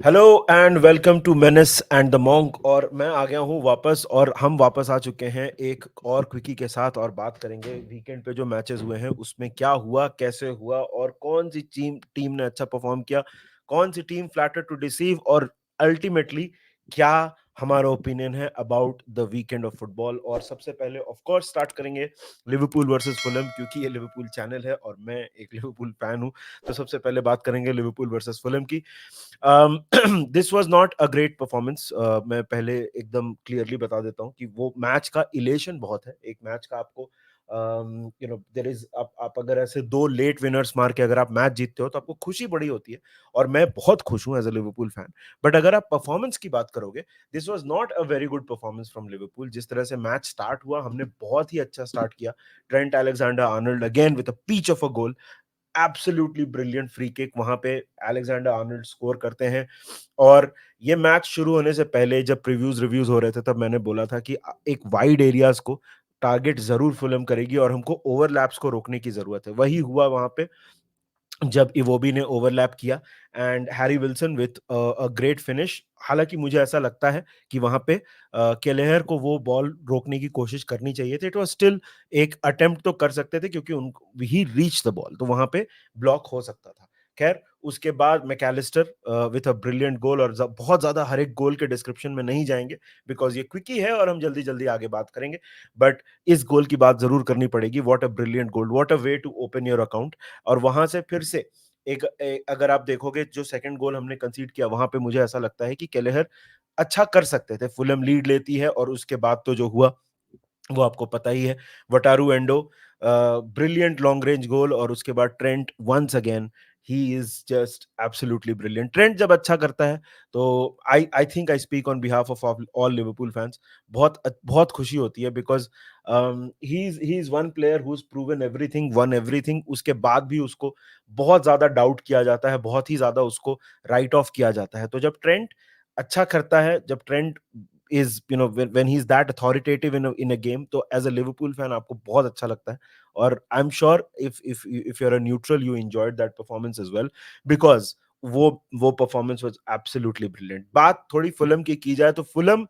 Hello and welcome to menace and the monk. और मैं आ गया हूँ वापस, और हम वापस आ चुके हैं एक और क्विकी के साथ, और बात करेंगे वीकेंड पे जो मैचेस हुए हैं उसमें क्या हुआ, कैसे हुआ, और कौन सी टीम टीम ने अच्छा परफॉर्म किया, कौन सी टीम फ्लैटर टू डिसीव, और अल्टीमेटली क्या हमारा ओपिनियन है about the weekend of football. और सबसे पहले ऑफ कोर्स स्टार्ट करेंगे लिवरपूल वर्सेस फुलम, क्योंकि ये लिवरपूल चैनल है और मैं एक लिवरपूल फैन हूँ। तो सबसे पहले बात करेंगे लिवरपूल वर्सेस फुलम की। This was not a great performance. मैं पहले एकदम क्लियरली बता देता हूँ कि वो मैच का इलेशन बहुत है। एक मैच का आपको देयर इज, आप अगर ऐसे दो लेट विनर्स मार के अगर आप मैच जीतते हो तो आपको खुशी बड़ी होती है, और मैं बहुत खुश हूँ as a Liverpool fan. But अगर आप परफॉर्मेंस की बात करोगे, this was not a very good performance from Liverpool. जिस तरह से मैच स्टार्ट हुआ, हमने बहुत ही अच्छा स्टार्ट किया। Trent Alexander Arnold again with a peach of a goal, absolutely brilliant free kick, वहां पे अलेक्जेंडर आर्नल्ड स्कोर करते हैं। और ये मैच शुरू होने से पहले जब प्रीव्यूज रिव्यूज हो रहे थे, तब मैंने बोला था कि एक वाइड एरियाज को टारगेट जरूर फुलम करेगी और हमको ओवरलैप्स को रोकने की जरूरत है। वही हुआ वहां पे जब इवोबी ने ओवरलैप किया, and Harry Wilson with a great finish. हालांकि मुझे ऐसा लगता है कि वहां पे केलेहर को वो बॉल रोकने की कोशिश करनी चाहिए थी। इट वाज स्टिल एक अटेम्प्ट तो कर सकते थे, क्योंकि उनको ही रीच द बॉल, तो वहां पे ब्लॉक हो सकता था। खैर, उसके बाद मैकेलिस्टर विथ अ ब्रिलियंट गोल, और बहुत ज्यादा हर एक गोल के डिस्क्रिप्शन में नहीं जाएंगे बिकॉज ये क्विकी है और हम जल्दी जल्दी आगे बात करेंगे। बट इस गोल की बात जरूर करनी पड़ेगी। What a brilliant goal, what a way to open your account. और वहां से फिर से अगर आप देखोगे जो सेकंड गोल हमने कंसीड किया, वहां पे मुझे ऐसा लगता है कि केलेहर अच्छा कर सकते थे। फुलम लीड लेती है, और उसके बाद तो जो हुआ वो आपको पता ही है। Wataru Endo, brilliant long range goal, और उसके बाद Trent once again, he is just absolutely brilliant. Trent जब अच्छा करता है तो I think I speak on behalf of all Liverpool fans. बहुत खुशी होती है, because he is one player who proven everything, won everything. उसके बाद भी उसको बहुत ज्यादा डाउट किया जाता है, बहुत ही ज्यादा उसको राइट ऑफ किया जाता है। तो जब ट्रेंट अच्छा करता है, जब Trent is when he's that authoritative in a game, तो as a Liverpool fan आपको बहुत अच्छा लगता है। और I'm sure if you're a neutral, you enjoyed that performance as well, because वो performance was absolutely brilliant। बात थोड़ी फुलम की जाए तो Fulham,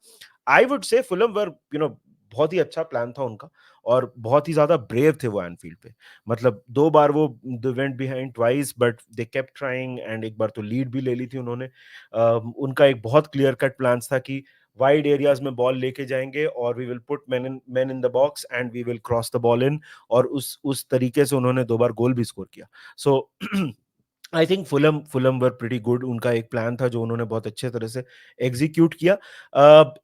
I would say Fulham were बहुत ही अच्छा प्लान था उनका, और बहुत ही ज्यादा ब्रेव थे वो एनफील्ड पे। मतलब दो बार वो they went behind twice, but they kept trying, and एक बार तो लीड भी ले ली थी उन्होंने। उनका एक बहुत क्लियर कट प्लान था कि वाइड एरियाज में बॉल लेके जाएंगे, और we will put man in the box and we will cross the ball in. और उस तरीके से उन्होंने दो बार गोल भी स्कोर किया। So I think Fulham were pretty good. उनका एक प्लान था जो उन्होंने बहुत अच्छे तरह से एग्जीक्यूट किया।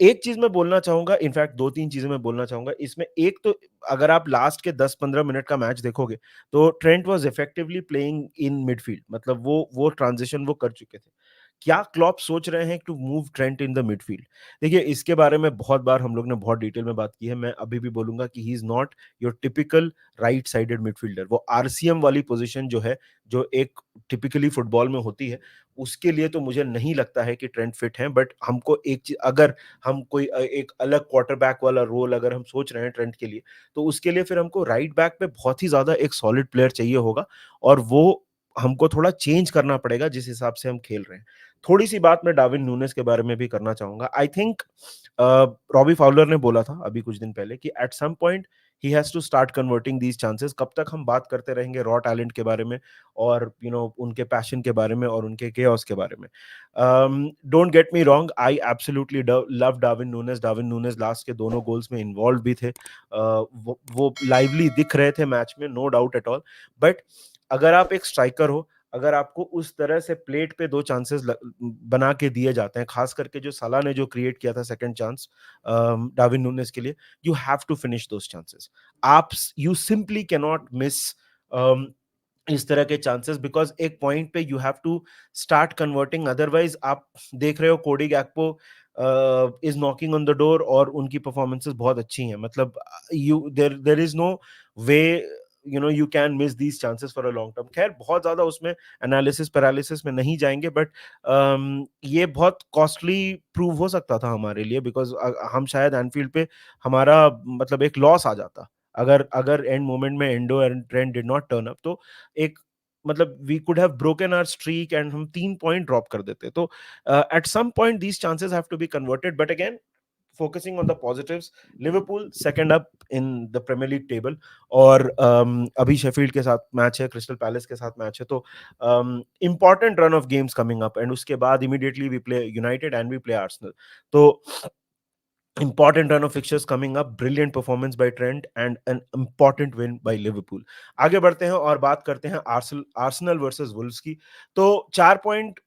एक चीज मैं बोलना चाहूंगा, इनफैक्ट दो तीन चीजें मैं बोलना चाहूंगा इसमें। एक तो अगर आप लास्ट के 10-15 मिनट का मैच देखोगे, तो Trent was effectively playing in midfield. मतलब वो ट्रांजिशन वो कर चुके थे। क्या क्लॉप सोच रहे हैं to move Trent in the midfield? देखिए, इसके बारे में बहुत बार हम लोग ने बहुत डिटेल में बात की है। मैं अभी भी बोलूंगा कि he is not your typical right sided midfielder. वो आरसीएम वाली पोजीशन जो है, जो एक टिपिकली फुटबॉल में होती है, उसके लिए तो मुझे नहीं लगता है कि ट्रेंट फिट है। बट हमको एक चीज, अगर हम कोई एक अलग क्वार्टरबैक वाला रोल अगर हम सोच रहे हैं ट्रेंट के लिए, तो उसके लिए फिर हमको राइट बैक पे बहुत ही ज्यादा एक सॉलिड प्लेयर चाहिए होगा, और वो हमको थोड़ा चेंज करना पड़ेगा जिस हिसाब से हम खेल रहे हैं। थोड़ी सी बात मैं डार्विन नूनेस के बारे में भी करना चाहूंगा। आई थिंक रॉबी फाउलर ने बोला था अभी कुछ दिन पहले कि at some point he has to start converting these chances. कब तक हम बात करते रहेंगे रॉ टैलेंट के बारे में, और उनके पैशन के बारे में, और उनके केओस के बारे में? Don't get me wrong, I absolutely love Darwin Nunez. Darwin Nunez last के दोनों गोल्स में इन्वॉल्व भी थे। वो लाइवली दिख रहे थे मैच में, no doubt at all. But अगर आप एक स्ट्राइकर हो, अगर आपको उस तरह से प्लेट पे दो चांसेस बना के दिए जाते हैं, खास करके जो साला ने जो क्रिएट किया था सेकंड चांस डार्विन नूनेस के लिए, you have to finish those chances. आप you simply can not miss इस तरह के चांसेस, बिकॉज एक पॉइंट पे you have to start converting. Otherwise आप देख रहे हो Cody Gakpo is knocking on the door, और उनकी परफॉर्मेंसेस बहुत अच्छी हैं। मतलब you there is no way, you can miss these chances for a long term. खैर, बहुत ज्यादा उसमें एनालिसिस पैरालिसिस में नहीं जाएंगे, बट ये बहुत कॉस्टली प्रूव हो सकता था हमारे लिए, बिकॉज हम शायद एनफील्ड पे हमारा मतलब एक लॉस आ जाता अगर अगर एंड मोमेंट में Endo and Trent did not turn up. तो एक मतलब we could have broken our streak and हम 3 पॉइंट ड्रॉप कर देते। तो at some point these chances have to be converted, but again focusing on the positives, Liverpool second up in the Premier League table, और अभी Sheffield के साथ match है, crystal palace के साथ मैच है, तो important run of games coming up, and उसके बाद immediately we play United and we play Arsenal. तो important run of fixtures coming up, brilliant performance by Trent and an important win by Liverpool। आगे बढ़ते हैं और बात करते हैं आर्सेनल वर्सेस वुल्व्स की। तो 4 पॉइंट,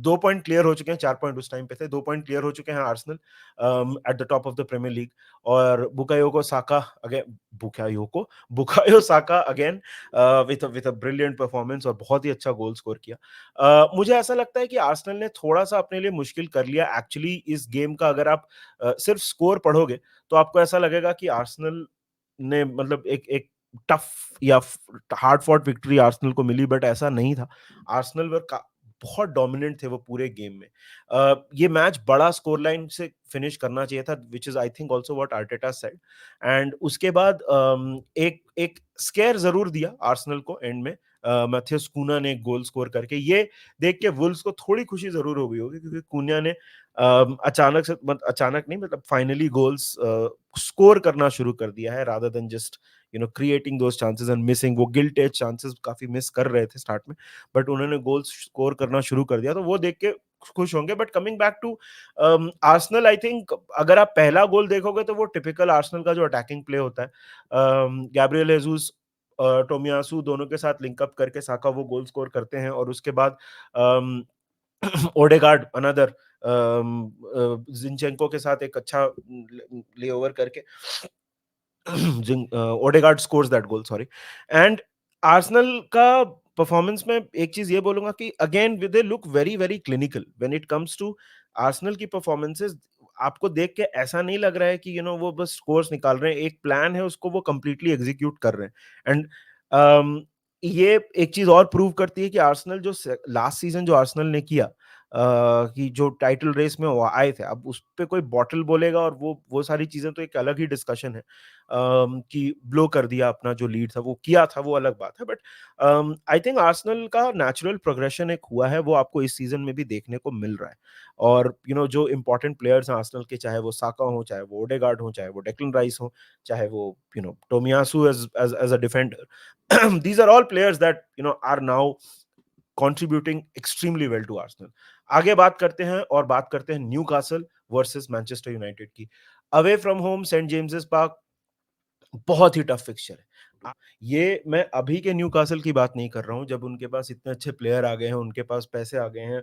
2 पॉइंट क्लियर हो चुके हैं, 4 पॉइंट उस टाइम पे थे, 2 पॉइंट क्लियर हो चुके हैं Arsenal at the top of the Premier League. और बुकायोको Saka again, Bukayo Saka again with a brilliant performance, और बहुत ही अच्छा गोल स्कोर किया। मुझे ऐसा लगता है कि आर्सेनल ने थोड़ा-सा अपने लिए मुश्किल कर लिया एक्चुअली इस गेम का। अगर आप सिर्फ स्कोर पढ़ोगे, तो आपको ऐसा लगेगा कि आर्सेनल ने मतलब एक एक टफ या हार्ड फॉट विक्ट्री आर्सेनल को मिली, बट ऐसा नहीं था। आर्सेनल बहुत डोमिनेंट थे वो पूरे गेम में। ये मैच बड़ा स्कोर लाइन से फिनिश करना चाहिए था, which is I think also what Arteta said. And उसके बाद एक एक स्केयर जरूर दिया आर्सेनल को एंड में, मैथ्यूस कूना ने एक गोल स्कोर करके। ये देख के वुल्व्स को थोड़ी खुशी जरूर हो गई होगी, क्योंकि कूनिया ने अचानक से अचानक नहीं, मतलब फाइनली गोल्स स्कोर करना शुरू कर दिया है, rather than just creating those chances and missing. वो गिल्ट एज चांसेस काफी मिस कर रहे थे स्टार्ट में, बट उन्होंने गोल्स स्कोर करना शुरू कर दिया, तो वो देख के खुश होंगे। But coming back to Arsenal, I think अगर आप पहला गोल देखोगे तो वो टिपिकल आर्सेनल का जो अटैकिंग प्ले होता है, गैब्रियल जेसूस टोमियासू दोनों के साथ लिंकअप करके साका वो गोल स्कोर करते हैं, और उसके बाद ओडेगार्ड अनदर जिंचेंको के साथ एक अच्छा ले ओवर करके Odegaard scores that goal, sorry. And Arsenal का परफॉर्मेंस में एक चीज ये बोलूंगा कि again they look very very clinical when it comes to Arsenal की परफॉर्मेंसेस। आपको देख के ऐसा नहीं लग रहा है कि वो बस स्कोर्स निकाल रहे हैं, एक प्लान है उसको वो कंप्लीटली एग्जीक्यूट कर रहे हैं। एंड ये एक चीज और प्रूव करती है कि आर्सेनल जो लास्ट सीजन जो आर्सेनल ने किया, कि जो टाइटल रेस में वो आए थे, अब उस पे कोई बॉटल बोलेगा और वो सारी चीजें तो एक अलग ही डिस्कशन है। कि ब्लो कर दिया अपना जो लीड था, वो किया था, वो अलग बात है। बट आई थिंक आर्सेनल का नेचुरल प्रोग्रेशन एक हुआ है, वो आपको इस सीजन में भी देखने को मिल रहा है। और जो इंपॉर्टेंट प्लेयर्स हैं आर्सेनल के, चाहे वो साका हो, चाहे वो ओडेगार्ड हो, चाहे वो डेक्लन राइस हो, चाहे वो Tomiyasu as a defender, these are all players that are now contributing extremely well to Arsenal। आगे बात करते हैं और बात करते हैं न्यूकासल वर्सेस मैनचेस्टर यूनाइटेड की। Away from home Saint James's Park, बहुत ही टफ फिक्सचर है। ये मैं अभी के न्यूकासल की बात नहीं कर रहा हूँ, जब उनके पास इतने अच्छे प्लेयर आ गए हैं, उनके पास पैसे आ गए हैं,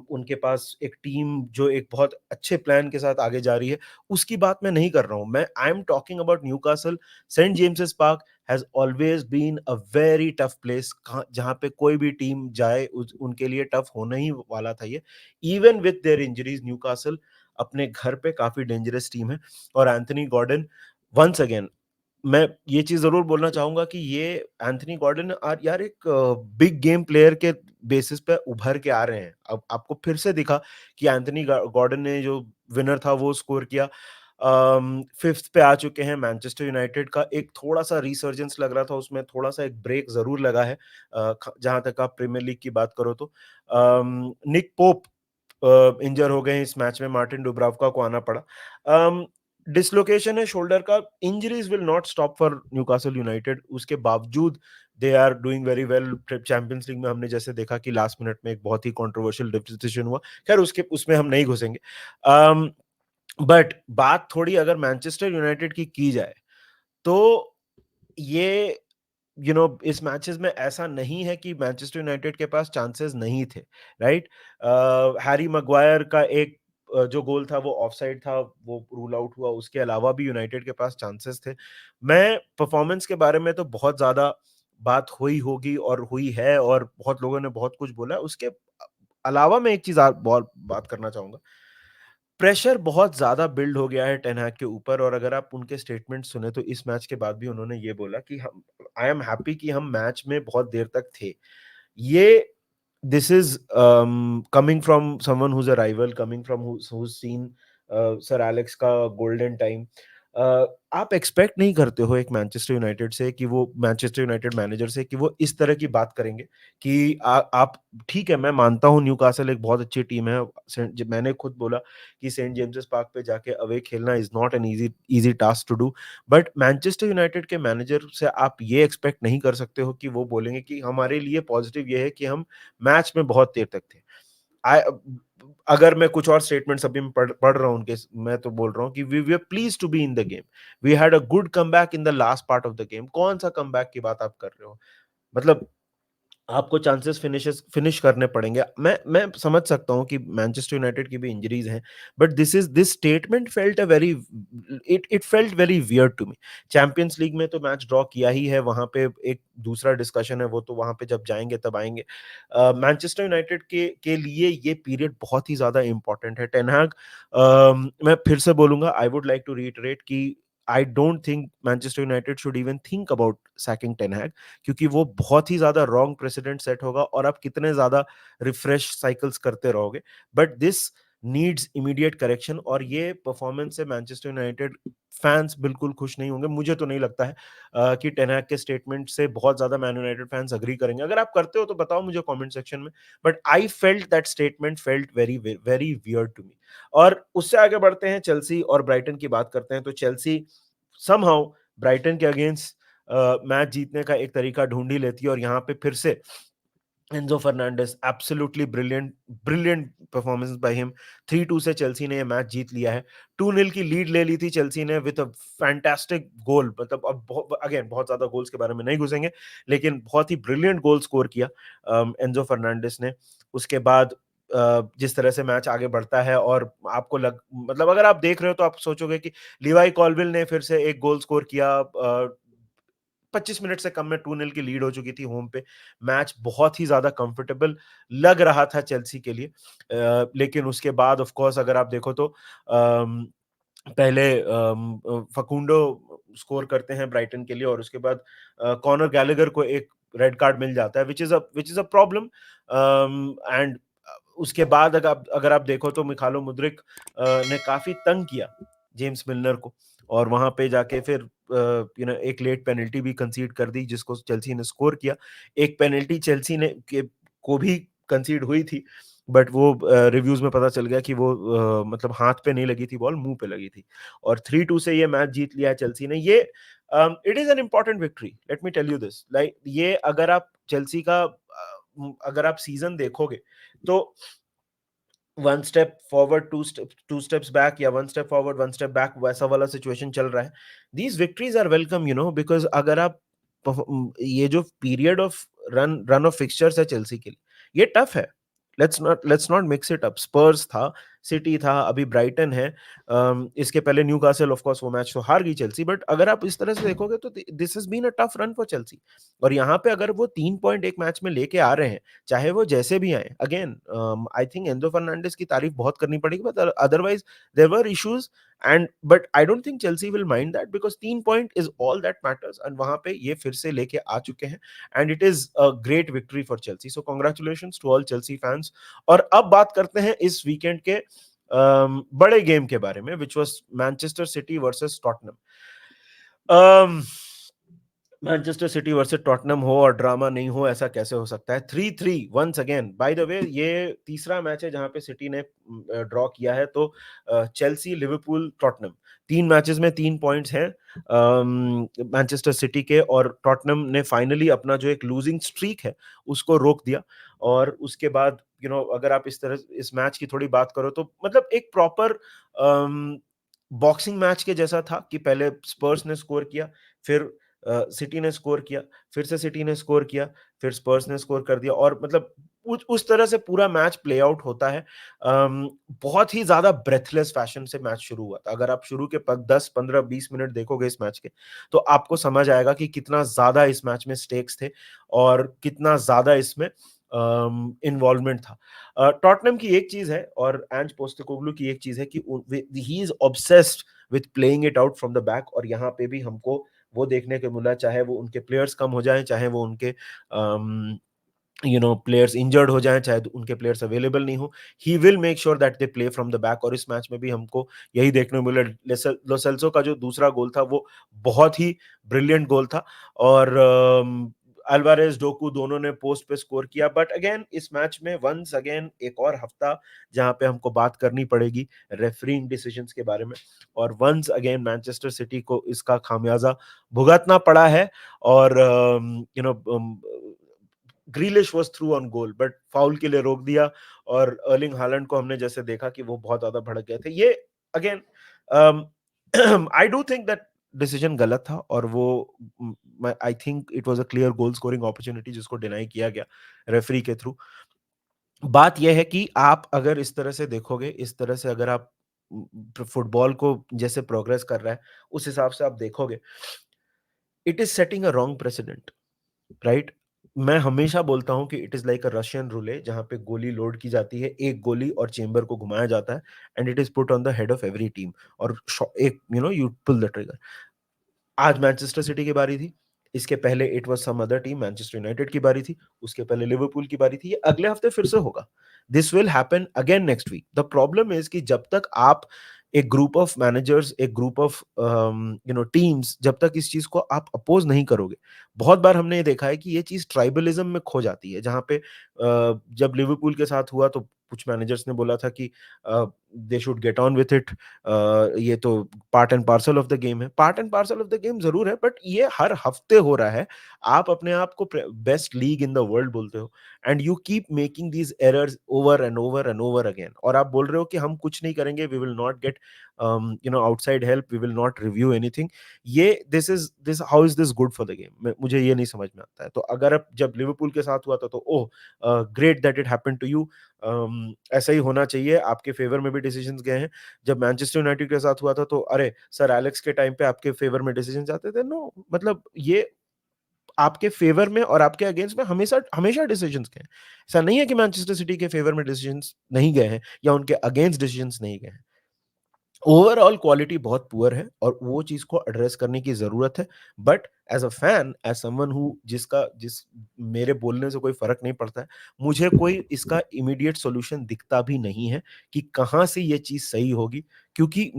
उनके पास एक टीम जो एक बहुत अच्छे प्लान के साथ आगे जा रही है, उसकी बात मैं नहीं कर रहा हूँ। मैं I am talking about Newcastle. Saint James's Park has always been a very tough place, जहाँ पे कोई भी टीम जाए उनके लिए टफ होना ही वाला था ये। Even with their injuries, Newcastle अपने घर पे काफी डेंजरस टीम है। और एंथनी गॉर्डन, वंस अगेन मैं ये चीज जरूर बोलना चाहूंगा कि ये एंथनी गॉर्डन यार एक बिग गेम प्लेयर के बेसिस पे उभर के आ रहे हैं। अब आपको फिर से दिखा कि एंथनी गॉर्डन ने जो विनर था वो स्कोर किया। फिफ्थ पे आ चुके हैं। मैनचेस्टर यूनाइटेड का एक थोड़ा सा रिसर्जेंस लग रहा था, उसमें थोड़ा सा एक ब्रेक जरूर लगा है, जहां तक आप प्रीमियर लीग की बात करो तो। निक पोप इंजर हो गए इस मैच में, मार्टिन डुब्रावका को आना पड़ा। डिसलोकेशन है शोल्डर का। Injuries will not stop for Newcastle United, उसके बावजूद they are doing very well. Champions League में हमने जैसे देखा कि लास्ट मिनट में एक बहुत ही कंट्रोवर्शियल डिसीजन हुआ, खैर उसके उसमें हम नहीं घुसेंगे। बट बात थोड़ी अगर मैनचेस्टर यूनाइटेड की जाए, तो ये इस मैचेस में ऐसा नहीं है कि मैनचेस्टर यूनाइटेड के पास चांसेस नहीं थे, राइट। हैरी मैग्वायर का एक जो गोल था वो ऑफसाइड था, वो रूल आउट हुआ, उसके अलावा भी यूनाइटेड के पास चांसेस थे। मैं परफॉर्मेंस के बारे में तो बहुत ज्यादा बात हुई होगी और हुई है, और बहुत लोगों ने बहुत कुछ बोला है। उसके अलावा मैं एक चीज बहुत बात करना चाहूंगा। प्रेशर बहुत ज्यादा बिल्ड हो गया है टेन हैग के ऊपर, और अगर आप उनके स्टेटमेंट सुने तो इस मैच के बाद भी उन्होंने ये बोला कि हम, आई एम हैप्पी कि हम मैच में बहुत देर तक थे। ये this is coming from someone who's a rival, coming from who's seen sir Alex का गोल्डन टाइम। आप एक्सपेक्ट नहीं करते हो एक मैनचेस्टर यूनाइटेड से कि वो मैनचेस्टर यूनाइटेड मैनेजर से कि वो इस तरह की बात करेंगे कि आप ठीक है, मैं मानता हूँ न्यूकासल एक बहुत अच्छी टीम है। जब मैंने खुद बोला कि सेंट जेम्स पार्क पे जाके अवे खेलना is not an easy easy task to do, but Manchester United के मैनेजर से आप ये एक्सपेक्ट नहीं कर सकते हो कि वो बोलेंगे कि हमारे लिए पॉजिटिव ये है कि हम मैच में बहुत देर तक थे। आई अगर मैं कुछ और स्टेटमेंट्स अभी मैं पढ़ रहा हूँ उनके, मैं तो बोल रहा हूँ कि we were pleased to be in the game, we had a good comeback in the last part of the game. कौन सा कमबैक की बात आप कर रहे हो? मतलब आपको चांसेस फिनिश करने पड़ेंगे। मैं समझ सकता हूँ कि मैनचेस्टर यूनाइटेड की भी इंजरीज हैं, but this statement felt a very, it it felt very weird to me. Champions League में तो मैच ड्रॉ किया ही है, वहां पे एक दूसरा डिस्कशन है, वो तो वहां पे जब जाएंगे तब आएंगे। मैनचेस्टर यूनाइटेड के लिए ये पीरियड बहुत ही ज्यादा इंपॉर्टेंट है। टेन हैग, मैं फिर से बोलूंगा, I would like to reiterate कि I don't think Manchester United should even think about sacking Ten Hag, क्योंकि वो बहुत ही ज्यादा रॉन्ग प्रेसिडेंट सेट होगा और आप कितने ज्यादा रिफ्रेश साइकिल्स करते रहोगे। But this needs immediate correction, और ये परफॉर्मेंस से मैनचेस्टर यूनाइटेड फैंस बिल्कुल खुश नहीं होंगे। मुझे तो नहीं लगता है कि टेन हैग के स्टेटमेंट से बहुत ज्यादा मैन यूनाइटेड फैंस अग्री करेंगे। अगर आप करते हो तो बताओ मुझे कमेंट सेक्शन में, but I felt that statement felt very very weird to me. और उससे आगे बढ़ते हैं, चेल्सी और ब्राइटन की बात करते हैं। तो चेल्सी समहाउ ब्राइटन के अगेंस्ट मैच जीतने का एक तरीका ढूंढ ही लेती है, और यहाँ पे फिर से Enzo Fernandez, absolutely brilliant brilliant performance by him. 3-2 से चेल्सी ने ये मैच जीत लिया है। 2-0 की लीड ले ली थी चेल्सी ने विद अ फैंटास्टिक गोल। मतलब अब अगेन बहुत ज्यादा गोल्स के बारे में नहीं घुसेंगे, लेकिन बहुत ही ब्रिलियंट गोल स्कोर किया एंजो फर्नांडिस ने। उसके बाद जिस तरह से मैच आगे बढ़ता है, और आपको मतलब अगर आप देख रहे हो तो आप सोचोगे कि लिवाई कॉलविल ने फिर से एक गोल स्कोर किया। 25 मिनट से कम में 2-0 की लीड हो चुकी थी होम पे। मैच बहुत ही ज्यादा कंफर्टेबल लग रहा था चेल्सी के लिए। लेकिन उसके बाद ऑफ कोर्स अगर आप देखो तो पहले फकुंडो स्कोर करते हैं ब्राइटन के लिए, और उसके बाद कॉनर गैलेगर को एक रेड कार्ड मिल जाता है, which is a problem. And उसके बाद अगर आप देखो तो मिखालो मुद्रिक ने काफी तंग किया जेम्स मिलनर को, और वहां पे जाके फिर एक लेट पेनल्टी भी कंसीड कर दी जिसको चेल्सी ने स्कोर किया। एक पेनल्टी चेल्सी ने को भी कंसीड हुई थी, बट वो रिव्यूज में पता चल गया कि वो मतलब हाथ पे नहीं लगी थी बॉल, मुंह पे लगी थी। और 3-2 से ये मैच जीत लिया है चेल्सी ने। ये it is an important victory, let me tell you this. Like ये अगर आप चेल्सी का अगर आप सीजन देखोगे तो one step forward two steps back, या one step forward one step back, वैसा वाला सिचुएशन चल रहा है। These victories are welcome, because अगर आप ये जो period of run run of fixtures है चेल्सी के लिए, ये टफ है। Let's not mix it up. Spurs था, सिटी था, अभी ब्राइटन है। इसके पहले न्यूकासल, ऑफ कोर्स वो मैच तो हार गई चेल्सी, बट अगर आप इस तरह से देखोगे तो this has been a tough run for Chelsea. और यहाँ पे अगर वो 3 पॉइंट एक मैच में लेके आ रहे हैं, चाहे वो जैसे भी आए, again I think Enzo Fernandez की तारीफ बहुत करनी पड़ेगी, but otherwise there were issues. And but I don't think Chelsea will mind that, because 3 point is all that matters, and वहां पे ये फिर से लेके आ चुके हैं। And it is a great victory for Chelsea, so congratulations to all Chelsea fans. और अब बात करते हैं इस वीकेंड के बड़े गेम के बारे में, which was Manchester city versus Tottenham. Manchester city versus Tottenham हो और ड्रामा नहीं हो, ऐसा कैसे हो सकता है? 3-3 once again. By the way, ये तीसरा मैच है जहां पे सिटी ने ड्रॉ किया है। तो चेल्सी, लिवरपूल, टॉटनम, 3 मैचेस में 3 पॉइंट्स हैं मैनचेस्टर सिटी के, और टॉटनम ने फाइनली अपना जो एक लूजिंग स्ट्रीक है उसको रोक दिया। और उसके बाद अगर आप इस मैच की थोड़ी बात करो तो मतलब एक प्रॉपर बॉक्सिंग मैच के जैसा था कि पहले स्पर्स ने स्कोर किया, फिर सिटी ने स्कोर किया, फिर से सिटी ने स्कोर किया, फिर स्पर्स ने स्कोर कर दिया, और मतलब उस तरह से पूरा मैच प्ले आउट होता है। बहुत ही ज्यादा ब्रेथलेस फैशन से मैच शुरू हुआ था। अगर आप शुरू के 10, 15, 20 मिनट देखोगे इस मैच के, तो आपको समझ आएगा कि कितना ज्यादा इस मैच में स्टेक्स थे और कितना ज्यादा इसमें इन्वॉल्वमेंट था। टॉटनम की एक चीज है और एंज पोस्टेकोग्लू की एक चीज है कि he is obsessed with playing it out from the back, और यहाँ पे भी हमको वो देखने को मिला, चाहे वो उनके प्लेयर्स कम हो जाएं, चाहे वो उनके प्लेयर्स इंजर्ड हो जाएं, चाहे उनके प्लेयर्स अवेलेबल नहीं हो, he will make sure that they play from the back. और इस मैच में भी हमको यही देखने को मिला। लो सेल्सो का जो दूसरा गोल था वो बहुत ही ब्रिलियंट गोल था, और अल्वारेज डोकू दोनों ने पोस्ट पे स्कोर किया। बट अगेन इस मैच में वंस अगेन एक और हफ्ता जहां पे हमको बात करनी पड़ेगी रेफरिंग डिसीजंस के बारे में, और वंस अगेन मैनचेस्टर सिटी को इसका खामियाजा भुगतना पड़ा है। और Grealish was through on goal, but foul के लिए रोक दिया, और अर्लिंग हालैंड को हमने जैसे देखा कि वो बहुत ज्यादा भड़क गए थे। ये again I do think that decision गलत था, और वो I think it was a clear goal scoring opportunity जिसको डिनाई किया गया रेफरी के थ्रू। बात यह है कि आप अगर इस तरह से देखोगे, इस तरह से अगर आप फुटबॉल को जैसे प्रोग्रेस कर रहा है उस हिसाब से आप देखोगे, it is setting a wrong president, right? मैं हमेशा बोलता हूं कि it is like a Russian roulette, जहां पे गोली लोड की जाती है, एक गोली और चेंबर को घुमाया जाता है, and it is put on the head of every team, और एक यू पुल द ट्रिगर। आज मैनचेस्टर सिटी की बारी थी, इसके पहले it was some other team, Manchester United की बारी थी, उसके पहले लिवरपूल की बारी थी, ये अगले हफ्ते फिर से होगा। This will happen again next week. The problem is कि जब तक आप एक ग्रुप ऑफ मैनेजर्स, एक ग्रुप ऑफ टीम्स, जब तक इस चीज को आप अपोज नहीं करोगे, बहुत बार हमने ये देखा है कि ये चीज ट्राइबलिज्म में खो जाती है। जहां पे जब लिवरपूल के साथ हुआ तो कुछ मैनेजर्स ने बोला था कि they should get on with it, ये तो part and parcel of the game है। Part and parcel of the game जरूर है, बट ये हर हफ्ते हो रहा है। आप अपने आप को best league in the world बोलते हो, and you keep making these errors over and over and over again, और आप बोल रहे हो कि हम कुछ नहीं करेंगे, we will not get outside help, we will not review anything. ये this how is this good for the game? मुझे ये नहीं समझ में आता है। तो अगर अब जब लिवरपूल के साथ हुआ था तो oh, great that it happened to you, ऐसा ही होना चाहिए, आपके फेवर में भी डिसीजंस गए हैं। जब मैनचेस्टर यूनाइटेड के साथ हुआ था तो अरे सर एलेक्स के टाइम पे आपके फेवर में डिसीजन आते थे। नो, मतलब ये आपके फेवर में और आपके अगेंस्ट में हमेशा हमेशा डिसीजंस गए हैं। ऐसा नहीं है कि मैनचेस्टर सिटी के फेवर में डिसीजंस नहीं गए हैं या उनके अगेंस्ट डिसीजंस नहीं गए हैं। ओवरऑल क्वालिटी बहुत पुअर है, और वो चीज को एड्रेस करने की जरूरत है। But as a fan, as someone who जिस मेरे बोलने से कोई फर्क नहीं पड़ता है, मुझे कोई इसका इमीडिएट सॉल्यूशन दिखता भी नहीं है कि कहां से ये चीज सही होगी। क्योंकि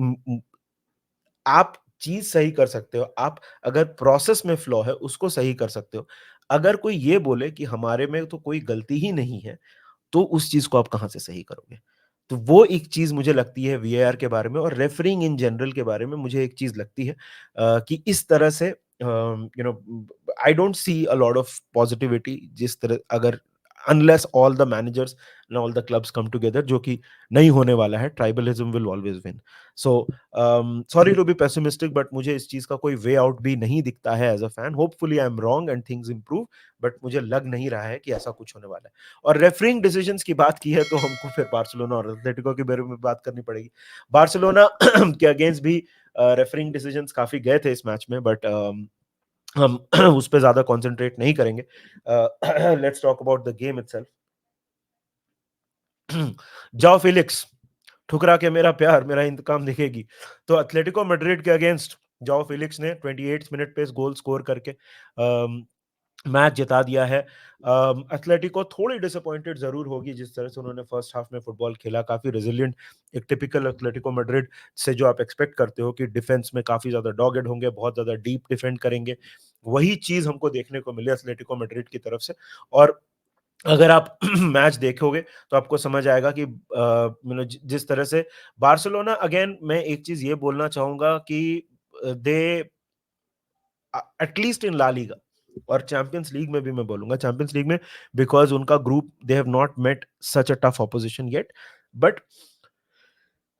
आप चीज सही कर सकते हो, आप अगर प्रोसेस में फ्लॉ है उसको सही कर सकते हो। अगर कोई ये बोले कि हमारे में तो कोई गलती ही नहीं है, तो उस चीज को आप कहां से सही करोगे? तो वो एक चीज मुझे लगती है वीएआर के बारे में और रेफरिंग इन जनरल के बारे में, मुझे एक चीज लगती है कि इस तरह से I don't see a lot of positivity, जिस तरह अगर unless all the managers and all the clubs come together, जो कि नहीं होने वाला है। Tribalism will always win. So sorry to be pessimistic, but मुझे इस चीज का कोई वे आउट भी नहीं दिखता है as a fan. Hopefully I am wrong and things improve, but मुझे लग नहीं रहा है कि ऐसा कुछ होने वाला है। और रेफरिंग डिसीजंस की बात की है तो हमको फिर बार्सिलोना और एथलेटिको के बारे में बात करनी पड़ेगी। बार्सिलोना के अगेंस्ट भी रेफरिंग डिसीजंस काफी गए थे इस मैच में, बट हम उस पर ज्यादा कंसंट्रेट नहीं करेंगे। Let's talk about the game itself. जाओ फिलिक्स, ठुकरा के मेरा प्यार मेरा इंतकाम देखेगी। तो एथलेटिको मैड्रिड के अगेंस्ट जाओ फिलिक्स ने 28 मिनट पे गोल स्कोर करके मैच जिता दिया है। एथलेटिको थोड़ी डिसअपॉइंटेड जरूर होगी जिस तरह से उन्होंने फर्स्ट हाफ में फुटबॉल खेला, काफी रेजिलिएंट, एक टिपिकल एथलेटिको मैड्रिड से जो आप एक्सपेक्ट करते हो कि डिफेंस में काफी ज्यादा डॉगेड होंगे, बहुत ज्यादा डीप डिफेंड करेंगे, वही चीज हमको देखने को मिली एथलेटिको मैड्रिड की तरफ से। और अगर आप मैच देखोगे तो आपको समझ आएगा कि जिस तरह से बार्सिलोना, अगेन मैं एक चीज ये बोलना चाहूंगा कि they at least in La Liga और चैंपियंस लीग में भी, मैं बोलूंगा चैंपियंस लीग में, बिकॉज उनका group they have not met such a tough opposition yet. But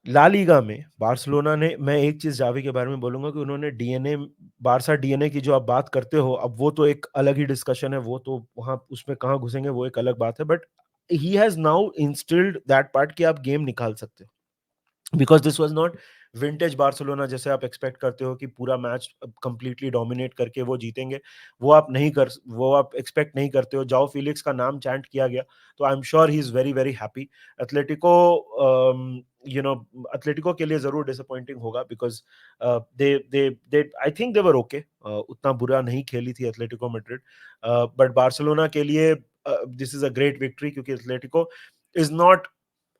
La Liga में बार्सिलोना ने, मैं एक चीज जावी के बारे में बोलूंगा कि उन्होंने डीएनए, बारसा डीएनए की जो आप बात करते हो, अब वो तो एक अलग ही डिस्कशन है, वो तो वहां उसमें कहाँ घुसेंगे वो एक अलग बात है। But he has now instilled that part कि आप गेम निकाल सकते हो, because this was not vintage Barcelona जैसे आप एक्सपेक्ट करते हो कि पूरा मैच कंप्लीटली डोमिनेट करके वो जीतेंगे। वो आप एक्सपेक्ट नहीं करते हो। जाओ फिलिक्स का नाम चैंट किया गया, तो I am sure he is very very happy. Atletico you know Atletico के लिए जरूर डिसअपॉइंटिंग होगा, because they I think they were okay, उतना बुरा नहीं खेली थी एथलेटिको मैड्रिड। बट बार्सिलोना के लिए this is a great victory, क्योंकि Atletico is not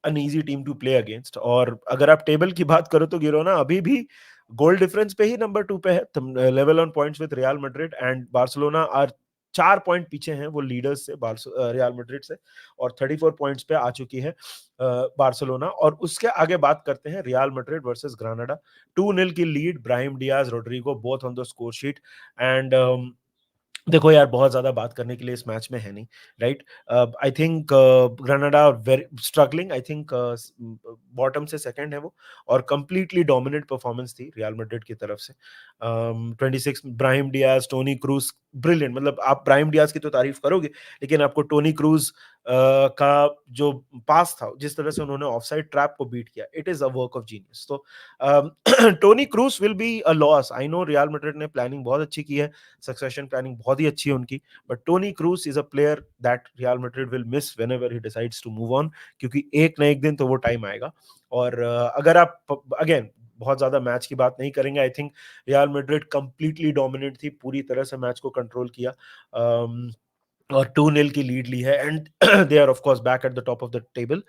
an easy team to play against. और अगर आप टेबल की बात करो तो गिरोना अभी भी गोल डिफरेंस पे ही नंबर 2 पे है, level on points with Real Madrid, and Barcelona are 4 point पीछे हैं वो लीडर्स से, रियल मैड्रिड से, और 34 पॉइंट्स पे आ चुकी है बार्सिलोना। और उसके आगे बात करते हैं रियल मैड्रिड वर्सेस ग्रानाडा। 2-0 की लीड, Brahim Diaz, Rodrigo both on the score sheet. And देखो यार, बहुत ज्यादा बात करने के लिए इस मैच में है नहीं, right. I think Granada very struggling, I think bottom से सेकंड है वो, और कंप्लीटली डोमिनेंट परफॉर्मेंस थी रियल मैड्रिड की तरफ से। 26 Brahim Diaz, Toni Kroos, brilliant. मतलब आप ब्राहिम डियाज की तो तारीफ करोगे, लेकिन आपको टोनी क्रूज का जो पास था, जिस तरह से उन्होंने ऑफसाइड ट्रैप को बीट किया, it is a work of genius. तो Toni Kroos will be a loss. I know Real Madrid ने प्लानिंग बहुत अच्छी की है, सक्सेशन प्लानिंग बहुत ही अच्छी है उनकी, but Toni Kroos is a player that Real Madrid will miss whenever he decides to move on, क्योंकि एक ना एक दिन तो वो टाइम आएगा। और अगर आप अगेन बहुत ज्यादा मैच की बात नहीं करेंगे, I think real Madrid completely dominate थी, पूरी तरह से मैच को कंट्रोल किया, और 2-0 की लीड ली है, and they are of course back at the top of the table.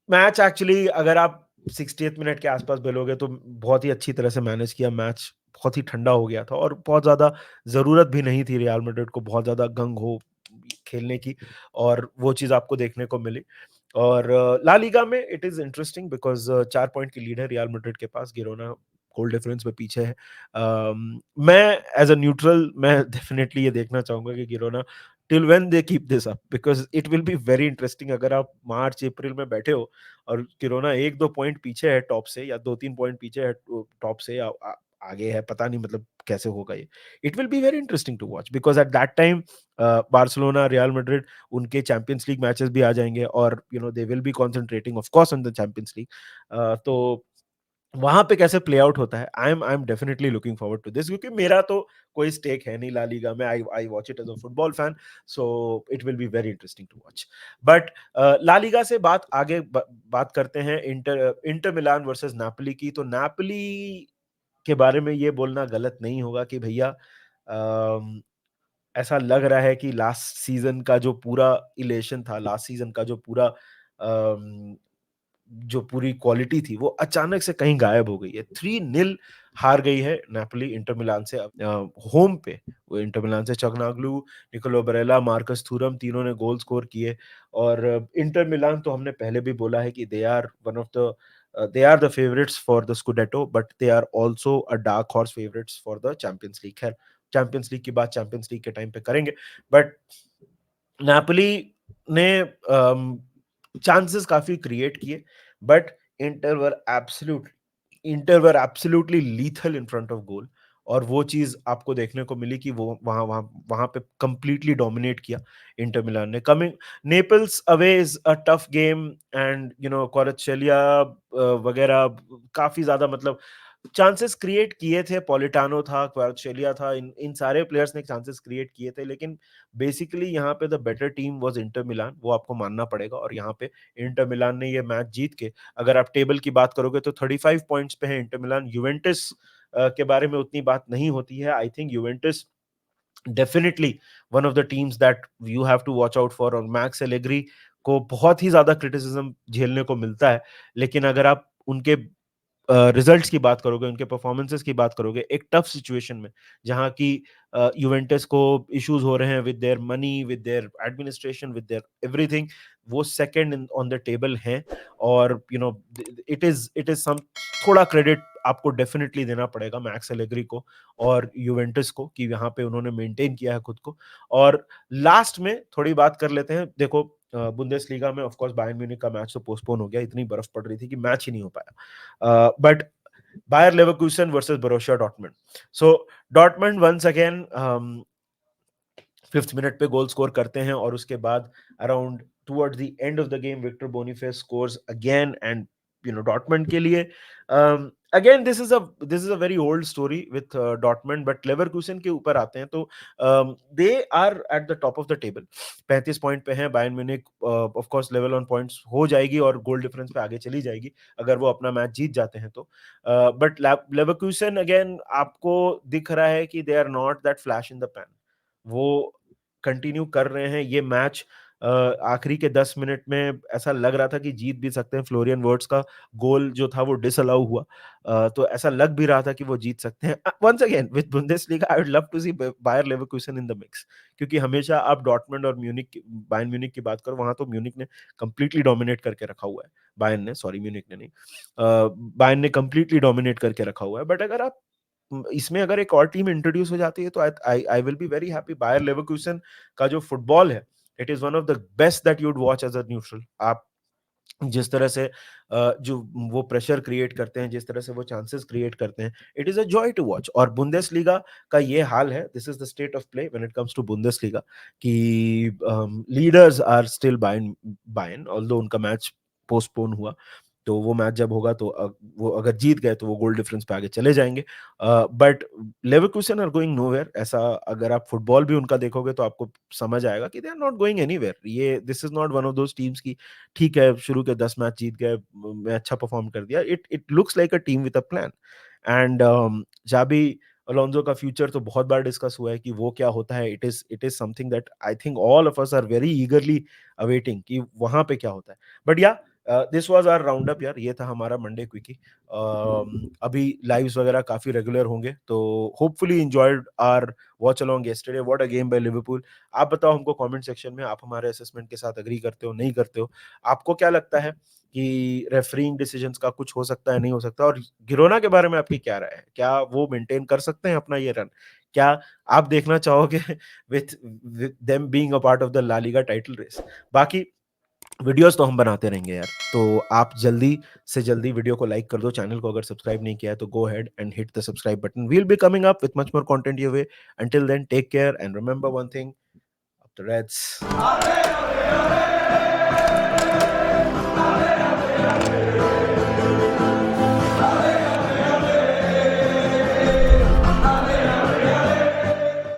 Match actually अगर आप 60th मिनट के आसपास बोलोगे तो बहुत ही अच्छी तरह से मैनेज किया मैच, बहुत ही ठंडा हो गया था, और बहुत ज्यादा जरूरत भी नहीं थी रियल मैड्रिड को बहुत ज्यादा गंग हो खेलने की, और वो चीज आपको देखने को मिली। और ला लीगा में it is interesting because 4 point की लीड है रियल मैड्रिड के पास, गिरोना गोल डिफरेंस में पीछे है। मैं एज अ न्यूट्रल मैं डेफिनेटली ये देखना चाहूंगा कि Girona till when they keep this up, because it will be very interesting. अगर आप मार्च अप्रैल में बैठे हो और किरोना 1-2 पॉइंट पीछे है टॉप से, या 2-3 पॉइंट पीछे है टॉप से, या आगे है, पता नहीं मतलब कैसे होगा ये। It will be very interesting to watch, because at that time Barcelona, Real Madrid, उनके चैंपियंस लीग मैचेस भी आ जाएंगे, और they will be concentrating of course on the Champions League. तो वहां पे कैसे प्ले आउट होता है, I am definitely looking forward to this, क्योंकि मेरा तो कोई स्टेक है नहीं ला लीगा में, I watch it as a football fan, so it will be very interesting to watch. But La Liga से बात करते हैं Inter Inter Milan versus Napoli की। तो नापोली के बारे में ये बोलना गलत नहीं होगा कि भैया, ऐसा लग रहा है कि लास्ट सीजन का जो पूरा इलेशन था, लास्ट सीजन का जो पूरा जो पूरी क्वालिटी थी, वो अचानक से कहीं गायब हो गई है। 3-0 हार गई है नापोली इंटर मिलान से, होम पे। वो इंटर मिलान से चगनाग्लू, निकोलो बरेला, मार्कस थूरम, तीनों ने गोल स्कोर किए। और इंटर मिलान तो हमने पहले भी बोला है कि they are the favourites for the Scudetto, but they are also a dark horse favourites for the Champions League. खैर, चैंपियंस लीग की बात चैंपियंस लीग के टाइम पे करेंगे, बट नापोली ने चांसेस काफी क्रिएट किए, but Inter were absolute Inter were absolutely lethal in front of goal. और वो चीज आपको देखने को मिली कि वो वहां वहां वहां पे कंप्लीटली डोमिनेट किया इंटर मिलान ने। Coming Naples away is a tough game, and Kvaratskhelia वगैरह काफी ज्यादा मतलब चांसेस क्रिएट किए थे, पॉलिटानो था, क्वारचेलिया था, इन सारे प्लेयर्स ने चांसेस क्रिएट किए थे, लेकिन बेसिकली यहाँ पे the better team was Inter Milan, वो आपको मानना पड़ेगा। और यहाँ पे इंटर मिलान ने ये मैच जीत के, अगर आप टेबल की बात करोगे तो 35 पॉइंट्स पे है इंटर मिलान। यूवेंटस के बारे में उतनी बात नहीं होती है। I think Juventus definitely one of the teams that you have to watch out for. और मैक्स एलेग्री को बहुत ही ज्यादा क्रिटिसिज्म झेलने को मिलता है, लेकिन अगर आप उनके रिजल्ट्स की बात करोगे, उनके परफॉर्मेंसेस की बात करोगे, एक टफ सिचुएशन में जहां की यूवेंटस को इश्यूज हो रहे हैं with their money, with their administration, with their everything, वो सेकंड ऑन द टेबल हैं। और इट इज सम थोड़ा क्रेडिट आपको डेफिनेटली देना पड़ेगा मैक्स एलेग्री को और यूवेंटस को, कि यहाँ पे उन्होंने मेंटेन किया है खुद को। और लास्ट में थोड़ी बात कर लेते हैं। देखो, बुंदेसलीगा में ऑफ कोर्स बायर्न म्यूनिख का मैच तो पोस्टपोन हो गया, इतनी बर्फ पड़ रही थी कि मैच ही नहीं हो पाया। But Bayer Leverkusen versus Borussia Dortmund. So Dortmund once again 5th minute पे गोल स्कोर करते हैं, और उसके बाद around towards the end of the game Victor Boniface scores again, and Dortmund के लिए again this is a very old story with Dortmund, but Leverkusen के ऊपर आते हैं तो they are at the top of the table, 35 point पे हैं। Bayern Munich of course level on points हो जाएगी और गोल डिफरेंस पे आगे चली जाएगी अगर वो अपना मैच जीत जाते हैं तो। बट लेवरकुसन अगेन आपको दिख रहा है कि they are not that flash in the pan. वो कंटिन्यू कर रहे हैं ये मैच। आखिरी के 10 मिनट में ऐसा लग रहा था कि जीत भी सकते हैं। फ्लोरियन वर्ट्स का गोल जो था वो डिसअलाउ हुआ। तो ऐसा लग भी रहा था कि वो जीत सकते हैं। Once again with Bundesliga I would love to see Bayer Leverkusen in the mix, क्योंकि हमेशा आप डॉर्टमुंड और बायर्न म्यूनिख की बात करो, वहां तो म्यूनिख ने कंप्लीटली डोमिनेट करके रखा हुआ है। बायर्न ने, सॉरी, म्यूनिख ने नहीं, बायर्न ने कंप्लीटली डोमिनेट करके रखा हुआ है। बट अगर आप इसमें अगर एक और टीम इंट्रोड्यूस हो जाती है तो I I will be very happy. Bayer Leverkusen का जो फुटबॉल है, it is one of the best that you would watch as a neutral. आप जिस तरह से जो वो प्रेशर क्रिएट करते हैं, जिस तरह से वो चांसेस क्रिएट करते हैं, it is a joy to watch. और बुंदेसलीगा का ये हाल है, this is the state of play when it comes to Bundesliga, कि leaders are still Bayern. Bayern although उनका मैच पोस्टपोन हुआ, तो वो मैच जब होगा तो वो अगर जीत गए तो वो गोल डिफरेंस पे आगे चले जाएंगे। But Leverkusen are going nowhere. ऐसा अगर आप फुटबॉल भी उनका देखोगे तो आपको समझ आएगा कि they are not going anywhere. ये this is not one of those teams की ठीक है शुरू के 10 मैच जीत गए, मैं अच्छा परफॉर्म कर दिया। It looks like a team with a plan. And Xabi Alonso का फ्यूचर तो बहुत बार डिस्कस हुआ है कि वो क्या होता है। It is something that I think all of us are very eagerly awaiting कि वहां पे क्या होता है। But yeah this was our round up यार, ये था हमारा मंडे क्विकी। अभी लाइव्स वगैरह काफी रेगुलर होंगे, तो hopefully enjoyed our watch along yesterday. What a game by Liverpool. आप बताओ हमको कमेंट सेक्शन में, आप हमारे असेसमेंट के साथ एग्री करते हो, नहीं करते हो? आपको क्या लगता है कि रेफरिंग डिसीजंस का कुछ हो सकता है, नहीं हो सकता? और गिरोना के बारे में आपकी क्या राय है? क्या वो मेंटेन कर सकते हैं अपना ये रन? क्या आप देखना चाहोगे with with them being a part of the La Liga title race? बाकी वीडियोस तो हम बनाते रहेंगे यार, तो आप जल्दी से जल्दी वीडियो को लाइक कर दो। चैनल को अगर सब्सक्राइब नहीं किया है तो go ahead and hit the subscribe button. We will be coming up with much more content your way. Until then take care and remember one thing, up the Reds.